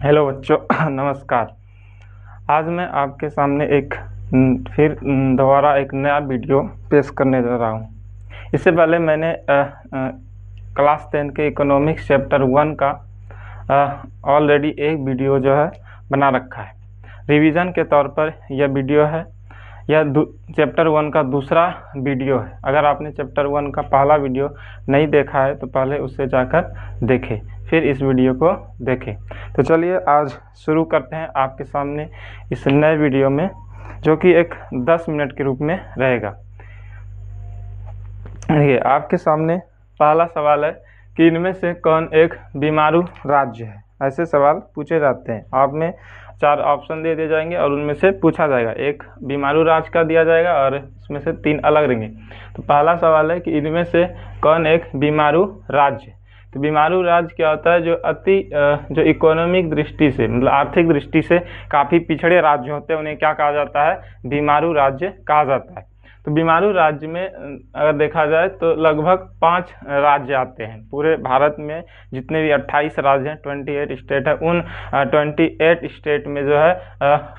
Hello बच्चों नमस्कार। आज मैं आपके सामने फिर दोबारा एक नया वीडियो पेश करने जा रहा हूँ। इससे पहले मैंने क्लास 10 के इकोनॉमिक्स चैप्टर 1 का ऑलरेडी एक वीडियो जो है बना रखा है। रिवीजन के तौर पर यह वीडियो है। यह चैप्टर 1 का दूसरा वीडियो है। अगर आपने चैप्टर 1 का पहला वीडियो नहीं देखा है तो पहले उससे जाकर देखें, फिर इस वीडियो को देखें। तो चलिए आज शुरू करते हैं आपके सामने इस नए वीडियो में, जो कि एक 10 मिनट के रूप में रहेगा। ये आपके सामने पहला सवाल है कि इनमें से कौन एक बीमारू राज्य है। ऐसे सवाल पूछे जाते हैं। आप में 4 ऑप्शन दे दिए जाएंगे और उनमें से पूछा जाएगा। एक बीमारू राज्य का दिया जाएगा और इसमें से 3 अलग रहेंगे। तो पहला सवाल है कि इनमें से कौन एक बीमारू राज्य। तो बीमारू राज्य क्या होता है? जो इकोनॉमिक दृष्टि से, मतलब आर्थिक दृष्टि से काफ़ी पिछड़े राज्य होते हैं, उन्हें क्या कहा जाता है? बीमारू राज्य कहा जाता है। तो बीमारू राज्य में अगर देखा जाए तो लगभग 5 राज्य आते हैं। पूरे भारत में जितने भी 28 राज्य हैं, 28 स्टेट है, उन 28 स्टेट में जो है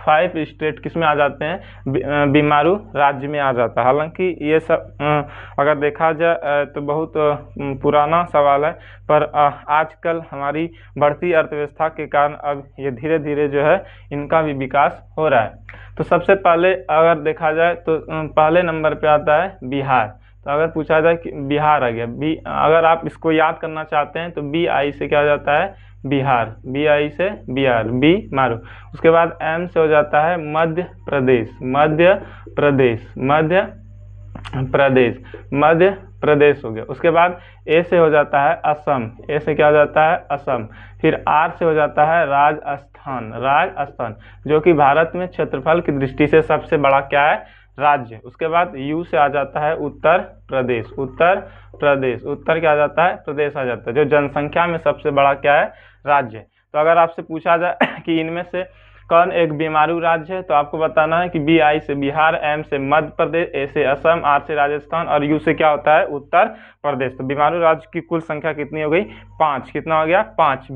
5 स्टेट किस में आ जाते हैं? बीमारू राज्य में आ जाता है। हालांकि ये सब अगर देखा जाए तो बहुत पुराना सवाल है, पर आजकल हमारी बढ़ती अर्थव्यवस्था के कारण अब ये धीरे धीरे जो है इनका भी विकास हो रहा है। तो सबसे पहले अगर देखा जाए तो पहले नंबर पे आता है बिहार। तो अगर पूछा जाए कि बिहार आ गया, अगर आप इसको याद करना चाहते हैं तो BI से क्या हो जाता है? बिहार। BI से बिहार, बी मारो। उसके बाद M से हो जाता है मध्य प्रदेश, मध्य प्रदेश, मध्य प्रदेश, मध्य प्रदेश हो गया। उसके बाद A से हो जाता है असम, A से क्या हो जाता है? असम। फिर R से हो जाता है राजस्थान, राजस्थान, जो कि भारत में क्षेत्रफल की दृष्टि से सबसे बड़ा क्या है? राज्य। उसके बाद U से आ जाता है उत्तर प्रदेश, उत्तर प्रदेश, उत्तर क्या आ जाता है? प्रदेश आ जाता है, जो जनसंख्या में सबसे बड़ा क्या है? राज्य। तो अगर आपसे पूछा जाए कि इनमें से कौन एक बीमारू राज्य है, तो आपको बताना है कि BI से बिहार, M से मध्य प्रदेश, A से असम, R से राजस्थान और U से क्या होता है? उत्तर प्रदेश। तो बीमारू राज्य की कुल संख्या कितनी हो गई? 5। कितना हो गया? 5।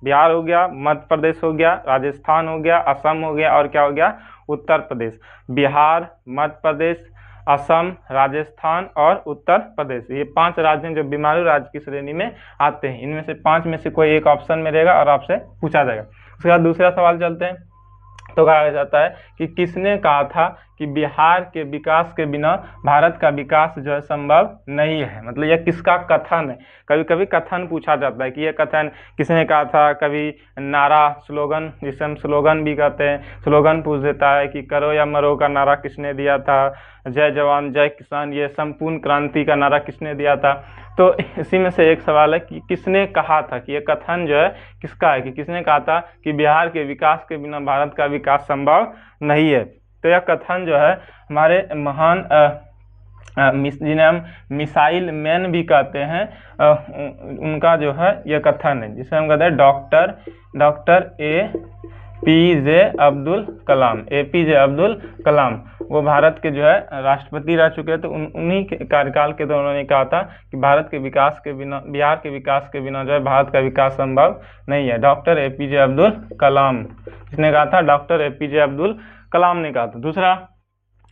बिहार हो गया, मध्य प्रदेश हो गया, राजस्थान हो गया, असम हो गया और क्या हो गया? उत्तर प्रदेश। बिहार, मध्य प्रदेश, असम, राजस्थान और उत्तर प्रदेश, ये 5 राज्य हैं जो बीमारू राज्य की श्रेणी में आते हैं। इनमें से 5 में से कोई एक ऑप्शन में रहेगा और आपसे पूछा जाएगा। उसके बाद दूसरा सवाल चलते हैं। तो कहा जाता है कि किसने कहा था कि बिहार के विकास के बिना भारत का विकास जो है संभव नहीं है। मतलब यह किसका कथन है? कभी कभी कथन पूछा जाता है कि यह कथन किसने कहा था। कभी नारा, स्लोगन, जिसे हम स्लोगन भी कहते हैं, स्लोगन पूछ देता है कि करो या मरो का नारा किसने दिया था, जय जवान जय किसान, ये संपूर्ण क्रांति का नारा किसने दिया था। तो इसी में से एक सवाल है कि किसने कहा था, कि यह कथन जो है किसका है, कि किसने कहा था कि बिहार के विकास के बिना भारत का विकास संभव नहीं है। तो यह कथन जो है हमारे महान जिन्हें हम मिसाइल मैन भी कहते हैं, उनका जो है यह कथन है, जिसे हम कहते हैं doctor APJ Abdul Kalam. APJ Abdul Kalam वो भारत के जो है राष्ट्रपति रह चुके हैं। तो उन्हीं के कार्यकाल के दौरान उन्होंने कहा था कि भारत के विकास के बिना, बिहार के विकास के बिना जो है भारत का विकास संभव नहीं है। डॉक्टर APJ अब्दुल कलाम, किसने कहा था? डॉक्टर APJ अब्दुल कलाम ने कहा था। दूसरा,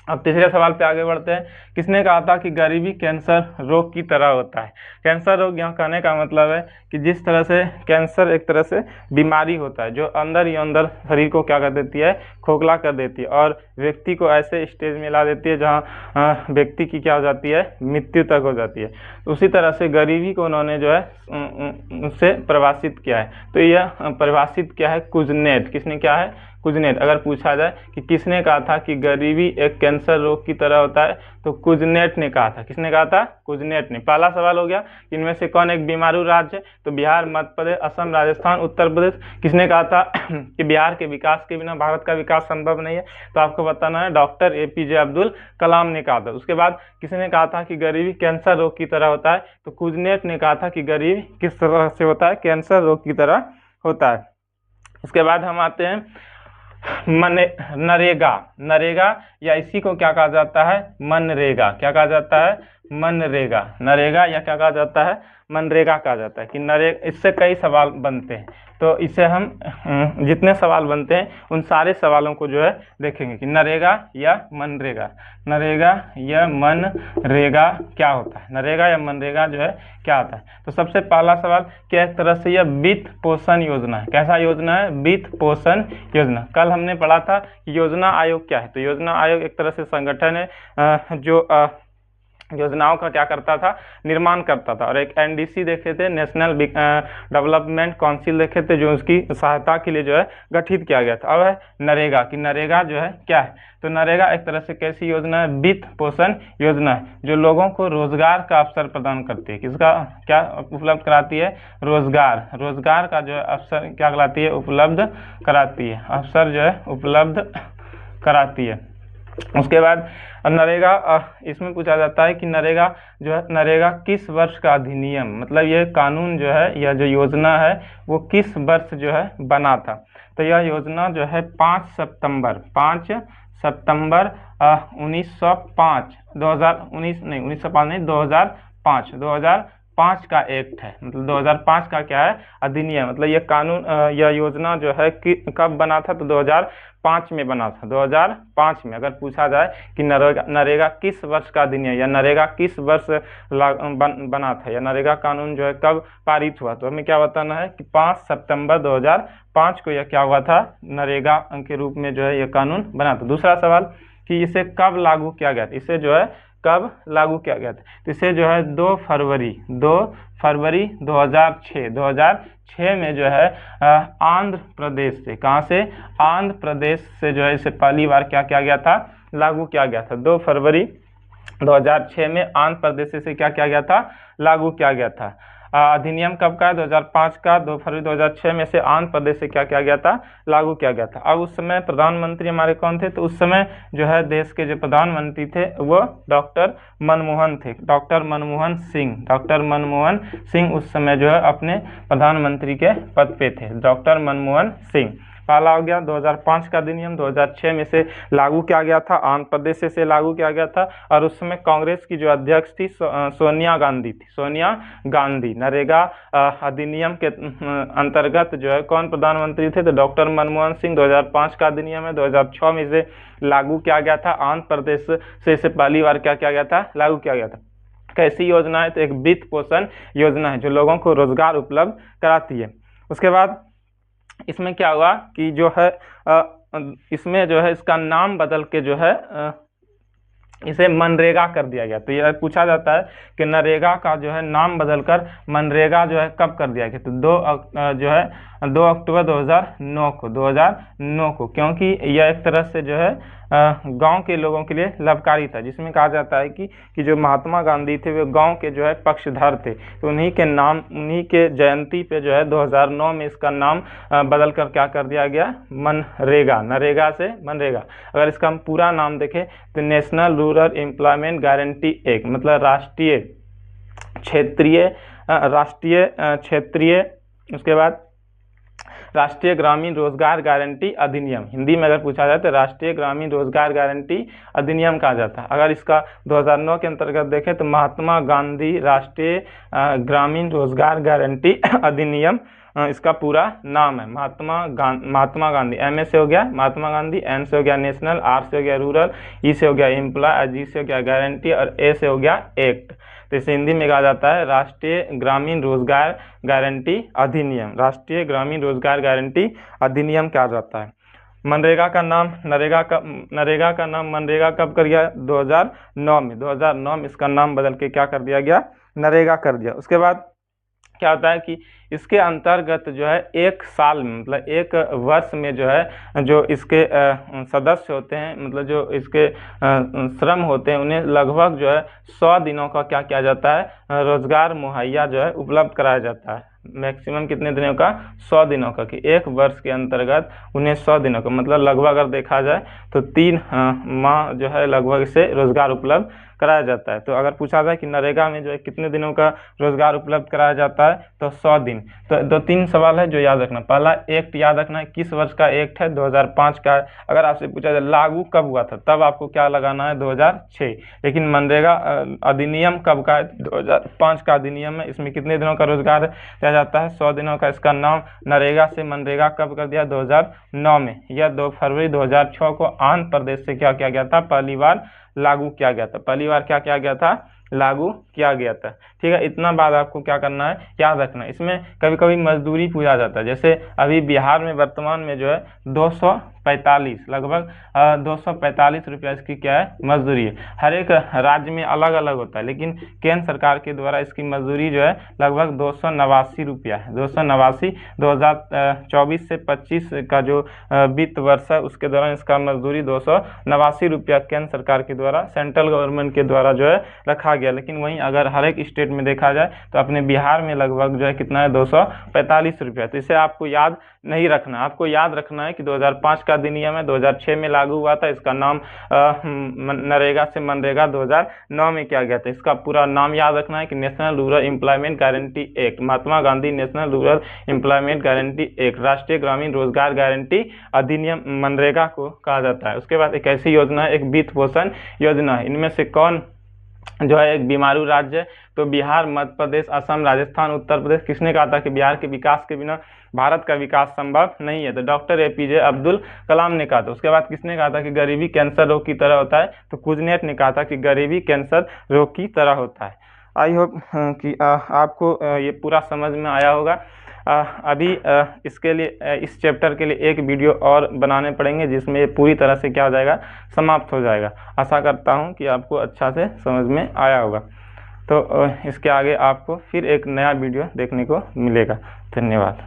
अब तीसरे सवाल पे आगे बढ़ते हैं। किसने कहा था कि गरीबी कैंसर रोग की तरह होता है? कैंसर रोग यहाँ कहने का मतलब है कि जिस तरह से कैंसर एक तरह से बीमारी होता है जो अंदर ही अंदर शरीर को क्या कर देती है? खोखला कर देती है और व्यक्ति को ऐसे स्टेज में ला देती है जहाँ व्यक्ति की क्या हो जाती है? मृत्यु तक हो जाती है। उसी तरह से गरीबी को उन्होंने जो है उससे परिभाषित किया है। तो यह परिभाषित क्या है? कुजनेट। किसने क्या है? कुजनेट। अगर पूछा जाए कि किसने कहा था कि गरीबी एक कैंसर रोग की तरह होता है, तो कुजनेट ने कहा था। किसने कहा था? कुजनेट ने। पहला सवाल हो गया इनमें से कौन एक बीमारू राज्य है? तो बिहार, मध्य प्रदेश, असम, राजस्थान, उत्तर प्रदेश। किसने कहा था कि बिहार के विकास के बिना भारत का विकास संभव नहीं है? तो आपको बताना है डॉक्टर APJ अब्दुल कलाम ने कहा था। उसके बाद किसने कहा था कि गरीबी कैंसर रोग की तरह होता है? तो कुजनेट ने कहा था कि गरीबी किस तरह से होता है? कैंसर रोग की तरह होता है। इसके बाद हम आते हैं नरेगा। नरेगा या इसी को क्या कहा जाता है? मनरेगा। क्या कहा जाता है? मनरेगा, नरेगा या क्या कहा जाता है, मनरेगा कहा जाता है कि नरेगा। इससे कई सवाल बनते हैं, तो इसे हम जितने सवाल बनते हैं उन सारे सवालों को जो है देखेंगे कि नरेगा या मनरेगा, नरेगा या मनरेगा क्या होता है, नरेगा या मनरेगा जो है क्या होता है। तो सबसे पहला सवाल, क्या एक तरह से यह वित्त पोषण योजना है। कैसा योजना है, वित्त पोषण योजना। कल हमने पढ़ा था योजना आयोग क्या है, तो योजना आयोग एक तरह से संगठन है जो योजनाओं का क्या करता था, निर्माण करता था। और एक एनडीसी देखे थे, नेशनल डेवलपमेंट काउंसिल देखे थे, जो उसकी सहायता के लिए जो है गठित किया गया था। अब है नरेगा कि नरेगा जो है क्या है, तो नरेगा एक तरह से कैसी योजना है, वित्त पोषण योजना है, जो लोगों को रोजगार का अवसर प्रदान करती है। किसका क्या उपलब्ध कराती है, रोजगार, रोजगार का जो है अवसर क्या कराती है, उपलब्ध कराती है, अवसर जो है उपलब्ध कराती है। उसके बाद नरेगा, इसमें पूछा जाता है कि नरेगा जो है, नरेगा किस वर्ष का अधिनियम, मतलब ये कानून जो है, यह जो योजना है वो किस वर्ष जो है बना था। तो यह योजना जो है 5 सितंबर 1905 2019 नहीं 1905 नहीं 2005 का एक्ट है, मतलब 2005 का क्या है, अधिनियम। मतलब ये कानून, यह योजना जो है कि कब बना था, तो 2005 में बना था। 2005 में अगर पूछा जाए कि नरेगा किस वर्ष का अधिनियम या नरेगा किस वर्ष बना था, या नरेगा कानून जो है कब पारित हुआ, तो हमें क्या बताना है कि 5 सितंबर 2005 को यह क्या हुआ था, नरेगा के रूप में जो है यह कानून बना था। दूसरा सवाल कि इसे कब लागू किया गया था, इसे जो है कब लागू किया गया था, तो इसे जो है 2 फरवरी 2006 में जो है आंध्र प्रदेश से, कहाँ से, आंध्र प्रदेश से जो है इसे पहली बार क्या किया गया था, लागू किया गया था। 2 फरवरी 2006 में आंध्र प्रदेश से क्या किया गया था, लागू किया गया था। अधिनियम कब का है, 2005 का, 2 फरवरी 2006 में से आंध्र प्रदेश से क्या किया गया था, लागू किया गया था। अब उस समय प्रधानमंत्री हमारे कौन थे, तो उस समय जो है देश के जो प्रधानमंत्री थे वो डॉक्टर मनमोहन थे, डॉक्टर मनमोहन सिंह उस समय जो है अपने प्रधानमंत्री के पद पे थे, डॉक्टर मनमोहन सिंह। पहला हो गया 2005 का अधिनियम, 2006 में से लागू किया गया था, आंध्र प्रदेश से लागू किया गया था। और उस समय कांग्रेस की जो अध्यक्ष थी सोनिया गांधी थी, सोनिया गांधी। नरेगा अधिनियम के अंतर्गत जो है कौन प्रधानमंत्री थे, तो डॉक्टर मनमोहन सिंह। 2005 का अधिनियम है, 2006 में से लागू किया गया था, आंध्र प्रदेश से इसे पहली बार क्या किया गया था, लागू किया गया था। कैसी योजना है, तो एक वित्त पोषण योजना है जो लोगों को रोजगार उपलब्ध कराती है। उसके बाद इसमें क्या हुआ कि जो है इसमें जो है इसका नाम बदल के जो है इसे मनरेगा कर दिया गया। तो यह पूछा जाता है कि नरेगा का जो है नाम बदलकर मनरेगा जो है कब कर दिया गया, तो 2 अक्टूबर 2009 को, क्योंकि यह एक तरह से जो है गांव के लोगों के लिए लाभकारी था, जिसमें कहा जाता है कि जो महात्मा गांधी थे वे गांव के जो है पक्षधर थे, तो उन्हीं के जयंती पे जो है 2009 में इसका नाम बदल कर क्या कर दिया गया, मनरेगा, नरेगा से मनरेगा। अगर इसका हम पूरा नाम देखें तो national rural employment guarantee act, मतलब राष्ट्रीय उसके बाद राष्ट्रीय ग्रामीण रोजगार गारंटी अधिनियम, हिंदी में अगर पूछा जाए तो राष्ट्रीय ग्रामीण रोजगार गारंटी अधिनियम कहा जाता है। अगर इसका 2009 के अंतर्गत देखें तो महात्मा गांधी राष्ट्रीय ग्रामीण रोजगार गारंटी अधिनियम इसका पूरा नाम है। महात्मा गांधी, एम से हो गया महात्मा गांधी, एन से हो गया नेशनल, आर से हो गया रूरल, ई से हो गया एम्प्लॉय, जी से हो गया गारंटी और ए से हो गया एक्ट। तो इसे हिंदी में कहा जाता है राष्ट्रीय ग्रामीण रोजगार गारंटी अधिनियम, राष्ट्रीय ग्रामीण रोजगार गारंटी अधिनियम कहा जाता है। मनरेगा का नाम नरेगा नाम मनरेगा कब कर गया, 2009 में इसका नाम बदल के क्या कर दिया गया, नरेगा कर दिया। उसके बाद क्या होता है कि इसके अंतर्गत जो है 1 साल में, मतलब 1 वर्ष में जो है जो इसके सदस्य होते हैं, मतलब जो इसके श्रम होते हैं, उन्हें लगभग जो है 100 दिनों का क्या किया जाता है, रोजगार मुहैया जो है उपलब्ध कराया जाता है। मैक्सिमम कितने दिनों का, 100 दिनों का, कि एक वर्ष के अंतर्गत उन्हें 100 दिनों का, मतलब लगभग अगर देखा जाए तो 3 माह जो है लगभग इसे रोजगार उपलब्ध कराया जाता है। तो अगर पूछा जाए कि नरेगा में जो है कितने दिनों का रोजगार उपलब्ध कराया जाता है, तो 100 दिन। तो 2-3 सवाल है जो याद रखना। पहला एक्ट याद रखना है, किस वर्ष का एक्ट है, 2005 का है। अगर आपसे पूछा जाए लागू कब हुआ था, तब आपको क्या लगाना है, 2006। लेकिन मनरेगा अधिनियम कब का है, 2005 का अधिनियम है। इसमें कितने दिनों का रोजगार दिया जाता है, 100 दिनों का। इसका नाम नरेगा से मनरेगा कब कर दिया, 2009 में। यह 2 फरवरी 2006 को आंध्र प्रदेश से क्या किया गया था, पहली बार लागू किया गया था। पहली बार क्या किया गया था, लागू किया गया था। ठीक है, इतना बात आपको क्या करना है, याद रखना है। इसमें कभी कभी मजदूरी पूछा जाता है, जैसे अभी बिहार में वर्तमान में जो है 245 लगभग 245 रुपया इसकी क्या है, मजदूरी है। हर एक राज्य में अलग अलग होता है, लेकिन केंद्र सरकार के द्वारा इसकी मजदूरी जो है लगभग 289 रुपया है। 289 2024 से 25 का जो वित्त वर्ष है उसके दौरान इसका मजदूरी 289 रुपया केंद्र सरकार के द्वारा, सेंट्रल गवर्नमेंट के द्वारा जो है रखा गया। लेकिन वहीं अगर हर एक स्टेट में देखा जाए तो अपने बिहार में लगभग जो है कितना है, 245 रुपया। तो इसे आपको याद नहीं रखना, आपको याद रखना है कि 2005 का अधिनियम है, 2006 में लागू हुआ था। इसका नाम नरेगा से मनरेगा 2009 में किया गया था। इसका पूरा नाम याद रखना है कि national rural employment guarantee act, Mahatma Gandhi national rural employment guarantee act, राष्ट्रीय ग्रामीण रोजगार गारंटी अधिनियम मनरेगा को कहा जाता है। उसके बाद एक ऐसी योजना है, एक वित्त पोषण योजना है। इनमें से कौन जो है एक बीमारू राज्य है, तो बिहार, मध्य प्रदेश, असम, राजस्थान, उत्तर प्रदेश। किसने कहा था कि बिहार के विकास के बिना भारत का विकास संभव नहीं है, तो डॉक्टर APJ अब्दुल कलाम ने कहा था। उसके बाद किसने कहा था कि गरीबी कैंसर रोग की तरह होता है, तो कुजनेट ने कहा था कि गरीबी कैंसर रोग की तरह होता है। आई होप कि आपको ये पूरा समझ में आया होगा। अभी इसके लिए, इस चैप्टर के लिए एक वीडियो और बनाने पड़ेंगे जिसमें ये पूरी तरह से क्या हो जाएगा, समाप्त हो जाएगा। आशा करता हूँ कि आपको अच्छा से समझ में आया होगा। तो इसके आगे आपको फिर एक नया वीडियो देखने को मिलेगा। धन्यवाद।